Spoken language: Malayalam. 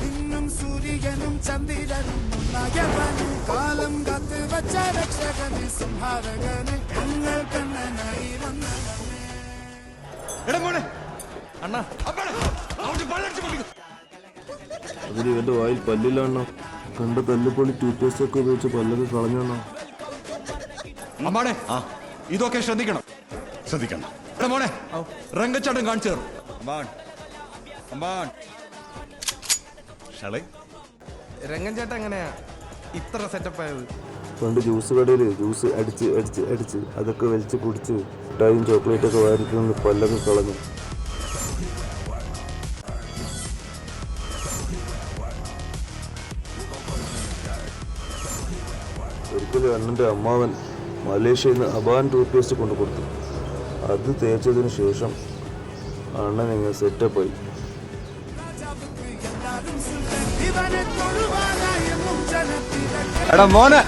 ഇന്നും സൂര്യനും ചന്ദ്രനും കാലം കാത്ത് വച്ച രക്ഷകന് സംഹാരകന് ഞങ്ങൾ കണ്ണനായി വന്നവനെ. അതിന് ഇവന്റെ വായിൽ പല്ലില്ല. കണ്ട തല്ലുപൊളി ടൂത്ത്പേസ്റ്റ് ഒക്കെ ഉപയോഗിച്ച് പല്ലൊക്കെ കളഞ്ഞോ. അമ്മാണെ ഇതൊക്കെ ശ്രദ്ധിക്കണം. മോനെ രംഗച്ചാട്ടം കാണിച്ചു തരും. രംഗൻ ചേട്ടൻ എങ്ങനെയാ ഇത്ര സെറ്റപ്പ് ആയത്? പണ്ട് ജ്യൂസ് കടയിൽ ജ്യൂസ് അടിച്ച് അതൊക്കെ വലിച്ച് കുടിച്ച് മിഠായും ചോക്ലേറ്റൊക്കെ വാരിക്കുന്ന പല്ലൊക്കെ കളഞ്ഞു. ഒരിക്കലും അണ്ണൻ്റെ അമ്മാവൻ മലേഷ്യയിൽ നിന്ന് അബാൻ ടൂത്ത്പേസ്റ്റ് കൊണ്ടു കൊടുത്തു. അത് തേച്ചതിന് ശേഷം അണ്ണൻ ഇങ്ങനെ സെറ്റപ്പായി. ഇവനെ തൊഴുവാനായ മുഞ്ചനത്തിരക്ക് എടാ മോനെ